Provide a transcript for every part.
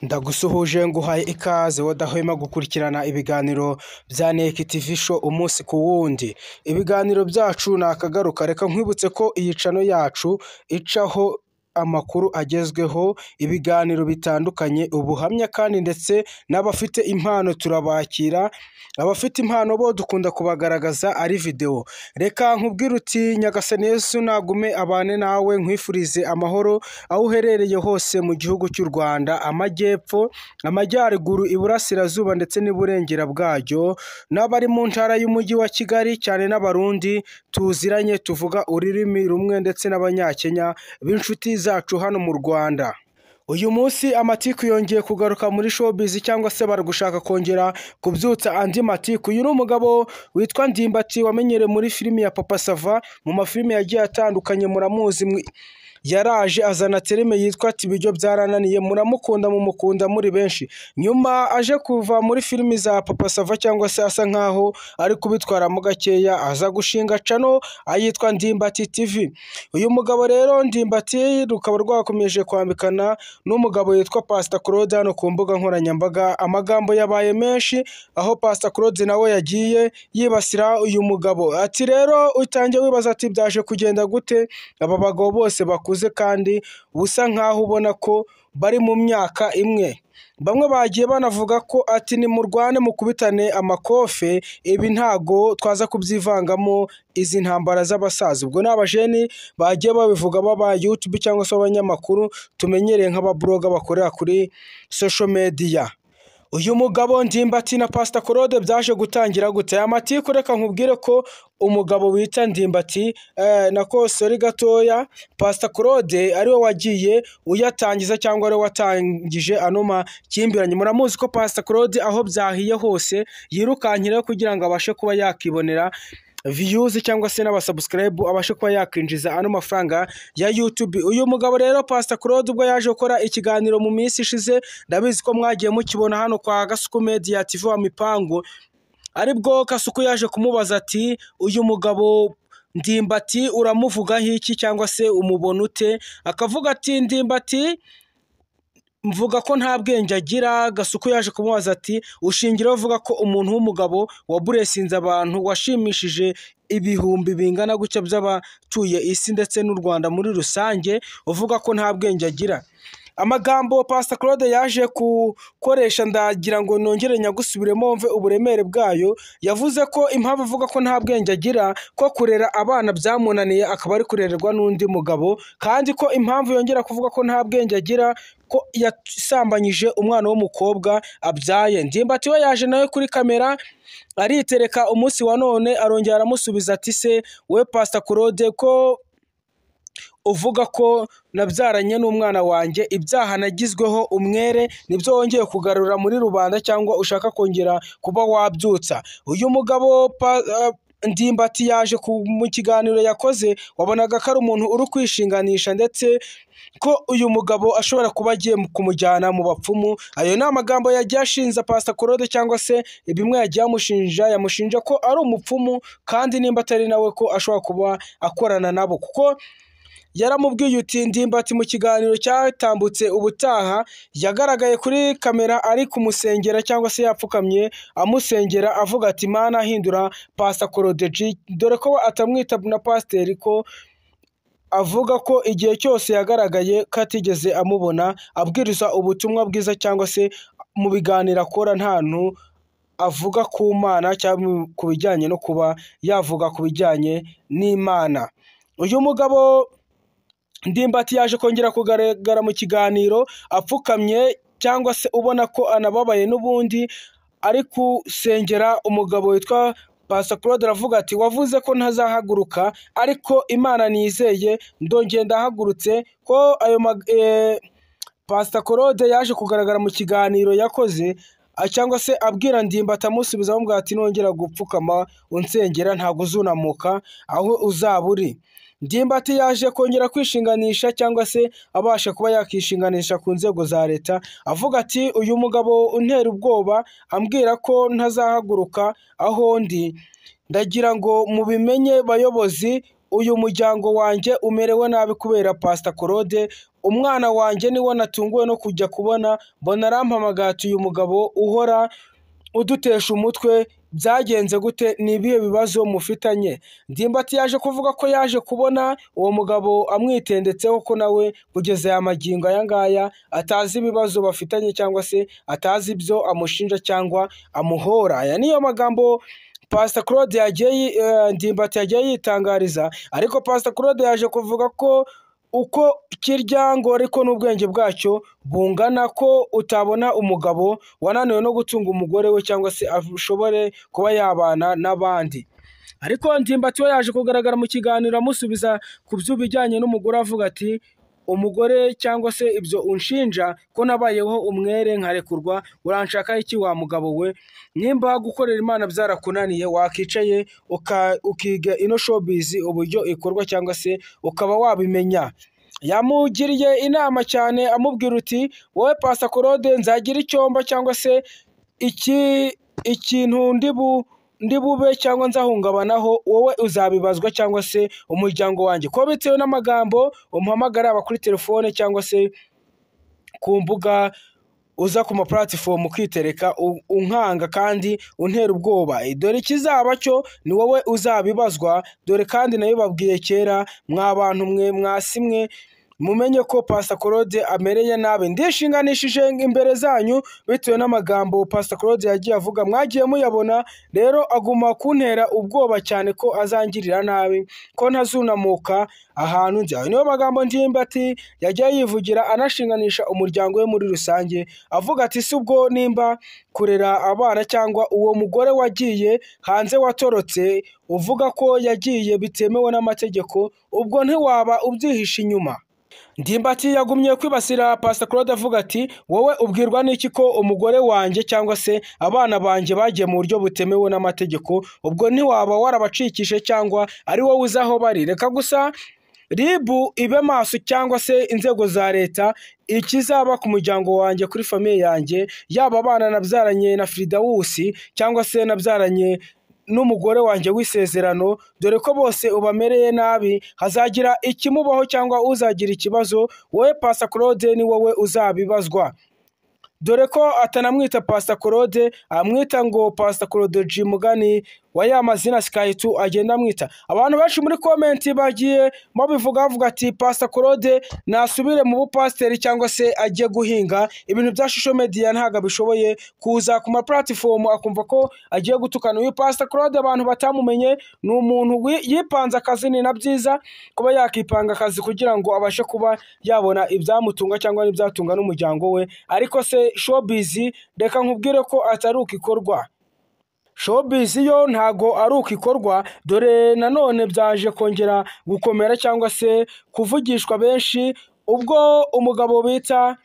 Ndagusuhuje nguhaye ikaze wadahwema gukurikirana ibiganiro bya Neki TV Show umunsi ku wundi. Ibiganiro byacu ni akagaruka, reka nkwibutse ko iyi channel yacu icaho amakuru agezweho, ibiganiro bitandukanye, ubuhamya kandi ndetse n'abafite impano turabakira. Abafite impano bo dukunda kubagaragaza ari video. Reka nkubwire uti Nyagasani Yesu nagume abane nawe, nkwifurize amahoro aho uherereye hose mu gihugu cy'u Rwanda, amajyepfo, amajyaruguru, iburasirazuba ndetse n'iburengera bwaryo, n'abari mu ntara y'umujyi wa Kigali cyane n'abarundi tuziranye tuvuga ururimi rumwe ndetse n'abanyakenya b'inshuti zacu hano mu Rwanda. Uyu munsi amatiku yongeye kugaruka muri showbiz, cyangwa se bari gushaka kongera kubyutsa andi matiku. Uyu ni umugabo witwa Ndimbati wamenyereye muri filimi ya Papa Sava, mu mafilimi yagiye atandukanye muramuzi. Yaraje azana terime yitwa ati ibiryo byarananiye, muramukunda mumukunda muri benshi. Nyuma aje kuva muri filimi za Papa Sava, cyangwa se asa nkaho ari kubitwaramo gakeya, aza gushinga channel ayitwa Ndimbati TV. Uyu mugabo rero Ndimbati rukaba rwakomeje kwambikana n'umugabo yitwa Pastor Claude hano ku mbuga nkoranyambaga. Amagambo yabaye menshi, aho Pastor Claude nawe yagiye yibasira uyu mugabo. Ati rero utangiye wibaza ati byaje kugenda gute, aba bagabo bose bakuze kandi busa nkaho ubona ko bari mu myaka imwe. Bamwe bagiye banavuga ko ati ni murwane mukubitane amakofe, ibi ntago twaza kubyivangamo izi ntambara z'abasaza. Ubwo n'abajeni bagiye babivuga, baba YouTube cyangwa se abanyamakuru tumenyereye nk'ababloga bakorera kuri social media. Uyu mugabo Ndimbati na Pastor Claude byaje gutangira gute amatiku? Reka nkubwire ko umugabo wita Ndimbati nako sori gatoya, Pastor Claude ariwe wagiye uyatangiza, cyangwa ariwe watangije ano makimbiranye. Muramuzi ko Pastor Claude aho byahiye hose yirukankira kugira ngo abashe kuba yakibonera views cyangwa se n'abasubscribe, abashe kuba yakwinjiza ano mafaranga ya YouTube. Uyu mugabo rero Pastor Claude ubwo yaje gukora ikiganiro mu minsi ishize, ndabizi ko mwagiye mukibona hano kwa Gasuku Media TV wa Mipango, aribwo Kasuku yaje kumubaza ati uyu mugabo Ndimbati uramuvuga iki, cyangwa se umubona ute? Akavuga ati Ndimbati mvuga ko nta bwenge agira. Gasuku yaje kumubaza ati ushingira uvuga ko umuntu w'umugabo waburesinze abantu, washimishije ibihumbi bingana gutya by'abatuye isi ndetse n'u Rwanda muri rusange, uvuga ko nta bwenge agira. Amagambo Pastor Claude yaje gukoresha ndagira ngo nongere nyagusubiremo mve uburemere bwayo. Yavuze ko impamvu avuga ko nta bwenge agira, ko kurera abana byamunaniye akaba ari kurererwa n'undi mugabo, kandi ko impamvu yongera kuvuga ko nta bwenge agira, ko yasambanyije umwana w'umukobwa abyaye. Ndimbati we yaje nawe kuri kamera aritereka umunsi wa none, arongera aramusubiza ati se we Pastor Claude ko uvuga ko nabyaranye n'umwana wanjye, ibyaha nagizweho umwere nibyo wongeye kugarura muri rubanda, cyangwa ushaka kongera kuba wabyutsa? Uyu mugabo Ndimbati yaje mu kiganiro yakoze, wabonaga ko ari umuntu uri kwishinganisha, ndetse ko uyu mugabo ashobora kuba agiye kumujyana mu bapfumu. Ayo ni amagambo yagiye ashinja Pastor Claude, cyangwa se bimwe yagiye yamushinja ko ari umupfumu, kandi nimba atari nawe ko ashobora kuba akorana nabo, kuko yaramubwiye uti Ndimbati mu kiganiro cyatambutse ubutaha yagaragaye kuri kamera ari kumusengera, cyangwa se yapfukamye amusengera avuga ati Mana hindura Pastor Claude G, dore ko atamwita na pasiteri, ko avuga ko igihe cyose yagaragaye ko atigeze amubona abwiriza ubutumwa bwiza, cyangwa se mu biganiro akora nta ntu avuga ku Mana cyangwa ku bijyanye no kuba yavuga ku bijyanye n'Imana. Uyu mugabo Ndimbati yaje kongera kugaragara mu kiganiro apfukamye, cyangwa se ubona ko anababaye n'ubundi, ari kusengera umugabo witwa Pastor Claude. Aravuga ati wavuze ko ntazahaguruka, ariko Imana nizeye ndongeye ndahagurutse. Ko ayo Pastor Claude yaje kugaragara mu kiganiro yakoze, cyangwa se abwira Ndimbati amusubiza amubwira ati nongera gupfukama unsengera ntabwo uzunamuka aho uzaba uri. Ndimbati yaje kongera kwishinganisha, cyangwa se abasha kuba yakishinganisha ku nzego za leta, avuga ati uyu mugabo untera ubwoba ambwira ko ntazahaguruka aho ndi, ndagira ngo mubimenye bayobozi uyu muryango wanjye umerewe nabi kubera Pastor Claude, umwana wanjye niwo natunguwe no kujya kubona mbona arampamagaye ati uyu mugabo uhora udutesha umutwe byagenze gute, ni ibihe bibazo mufitanye? Ndimbati yaje kuvuga ko yaje kubona uwo mugabo amwitendetseho ko nawe kugeza aya magingo aya ngaya atazi ibibazo bafitanye cyangwa se atazi ibyo amushinja cyangwa amuhora. Aya niyo magambo Pastor Claude Ndimbati yagiye yitangariza, ariko Pastor Claude yaje kuvuga ko uko kirya ngo ariko n'ubwenge bwacyo bungana, ko utabona umugabo wananiwe no gutunga umugore we cyangwa se ashobore kuba yabana n'abandi. Ariko Ndimbati we yaje kugaragara mu kiganiro amusubiza ku by'ubijyanye n'umugore, avuga ati umugore cyangwa se ibyo unshinja ko nabayeho umwere nkarekurwa, uranshaka iki wa mugabo we? Nimba gukorera Imana byarakunaniye wakicaye ukiga ino showbiz uburyo ikorwa cyangwa se ukaba wabimenya. Yamugiriye inama cyane amubwira uti wowe Pastor Claude, nzagira icyomba cyangwa se ikintu ndi bube cyangwa nzahungabanaho, wowe uzabibazwa cyangwa se umuryango wanjye, ko bitewe n'amagambo umuhamagara aba kuri telefone cyangwa se ku mbuga uza ku ma platform ukitereka unkanga kandi untera ubwoba. Dore ikizaba cyo ni wowe uzabibazwa, dore kandi nayo babwiye kera mwa bantu mwe mwasimwe mumenye ko Pastor Claude amereye nabi. Ndishinganishije imbere zanyu bitewe n'amagambo Pastor Claude yagiye avuga, mwagiye muyabona. Rero aguma kuntera ubwoba cyane ko azangirira nabi, ko ntazunamuka ahantu njya. Niyo magambo Ndimbati yagiye yivugira anashinganisha umuryango we muri rusange, avuga ati si ubwo nimba kurera abana cyangwa uwo mugore wagiye hanze watorotse uvuga ko yagiye bitemewe n'amategeko, ubwo ntiwaba ubyihisha inyuma. Ndimbati yagumye kwibasira Pastor Claude avuga ati wowe ubwirwa n'iki ko umugore wanjye cyangwa se abana banjye bagiye mu buryo butemewe n'amategeko? Ubwo ntiwaba warabacikije cyangwa ari wowe uzi aho bari? Reka gusa RIB ibe maso cyangwa se inzego za leta, ikizaba ku muryango wanjye, kuri famiye yanjye, yaba abana nabyaranye na Fridawusi cyangwa se nabyaranye n'umugore wanjye w'isezerano, dore ko bose ubamereye nabi, hazagira ikimubaho cyangwa uzagira ikibazo, wowe Pastor Claude ni wowe uzabibazwa. Dore ko atanamwita Pastor Claude, amwita ngo Pastor Claude G Mugani wa ya mazina Sky2 agenda amwita. Abantu benshi muri comment bagiye babivuga bavuga ati Pastor Claude nasubire mu bupasteri cyangwa se ajye guhinga, ibintu bya social media ntaga bishoboye kuza ku ma platform akumva ko agiye gutukana. Uyu Pastor Claude abantu batamumenye ni umuntu yipanze akazi, ni na byiza kuba yakipanga akazi kugira ngo abashe kuba yabona ibyamutunga cyangwa n'ibyatunga n'umuryango we. Ariko se showbiz reka nkubwire ko atari ukikorwa. Showbiz yo ntago ari ukikorwa, dore nanone byaje kongera gukomera cyangwa se kuvugishwa benshi ubwo umugabo bita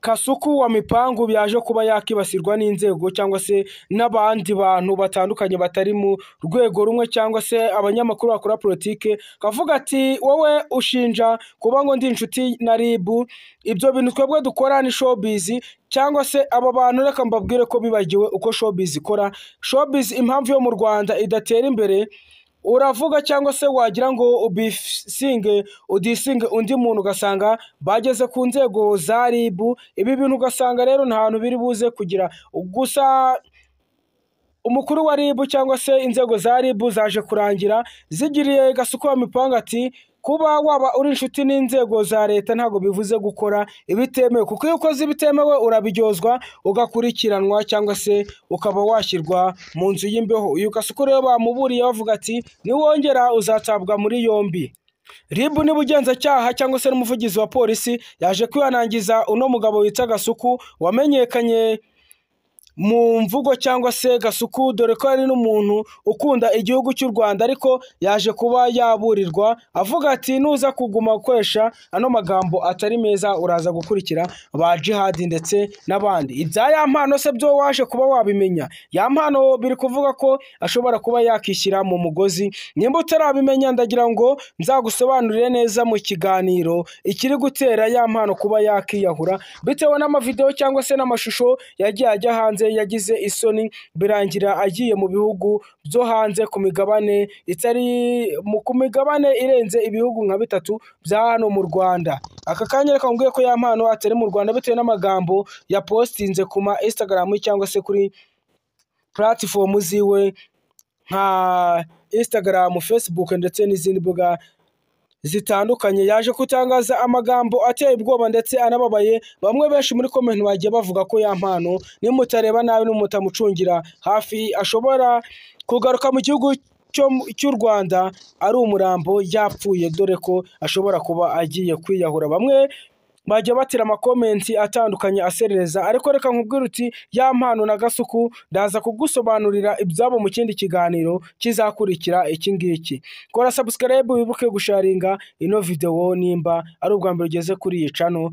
Kasuku wa Mipangu byaje kuba yakibasirwa n'inzego cyangwa se n'abandi bantu batandukanye batari mu rwego rumwe cyangwa se abanyamakuru bakora politike, kavuga ati wowe ushinja kuba ngo ndi inshuti na RIB, ibyo bintu twebwe dukora ni showbiz cyangwa se aba bantu reka mbabwire ko bibagiwe uko showbiz ikora. Showbiz impamvu yo mu Rwanda idatera imbere, uravuga cyangwa se wagira ngo udisinge undi muntu ugasanga bageze ku nzego za RIB. Ibi bintu ugasanga rero nta hantu biri buze kugira. Gusa umukuru wa RIB cyangwa se inzego za RIB zaje kurangira zigiriye Kasuku wa Mipangu ati kuba waba uri inshuti n'inzego za leta ntago bivuze gukora ibitemewe, kuko iyo ukoze ibitemewe urabiryozwa ugakurikiranwa cyangwa se ukaba washyirwa mu nzu y'imbeho. Uyu Kasuku rero bamuburiye bavuga ati niwongera uzatabwa muri yombi. RIB n'ubugenzacyaha cyangwa se n'umuvugizi wa polisi yaje kwihanangiza uno mugabo wita Kasuku wamenyekanye mu mvugo cyangwa se Kasuku, dore ko ari n'umuntu ukunda igihugu cy'u Rwanda, ariko yaje kuba yaburirwa avuga ati nuza kuguma gukoresha ano magambo atari meza uraza gukurikira ba Jihad ndetse n'abandi. Ibya ya mpano se byo waje kuba wabimenya? Ya mpano biri kuvuga ko ashobora kuba yakishyira mu mugozi. Nimba utarabimenya ndagira ngo nzagusobanurire neza mu kiganiro ikiri gutera ya mpano kuba yakiyahura bitewe n'amavideo cyangwa se n'amashusho yagiye ajya hanze hanze yagize isoni birangira agiye mu bihugu byo hanze ku migabane irenze ibihugu nka 3 bya hano mu Rwanda. Aka kanya reka mbwiye ko ya mpano atari mu Rwanda bitewe n'amagambo ya postinze ku ma Instagram cyangwa se kuri platform ziwe nka Instagram, Facebook ndetse n'izindi mbuga zitandukanye. Yaje kutangaza amagambo ateye ubwoba ndetse anababaye. Bamwe benshi muri comment bagiye bavuga ko ya mpano nimutareba nabi n'umutamucungira hafi ashobora kugaruka mu gihugu cy'u Rwanda ari umurambo yapfuye, dore ko ashobora kuba agiye kwiyahura. Bamwe bagiye batira amakomenti atandukanye aserereza, ariko reka nkubwire uti ya mpano na Gasuku ndaza kugusobanurira ibyabo mu kindi kiganiro kizakurikira iki ngiki. Kora subscribe wibuke gusharinga ino video nimba ari ubwa mbere ugeze kuri iyi channel.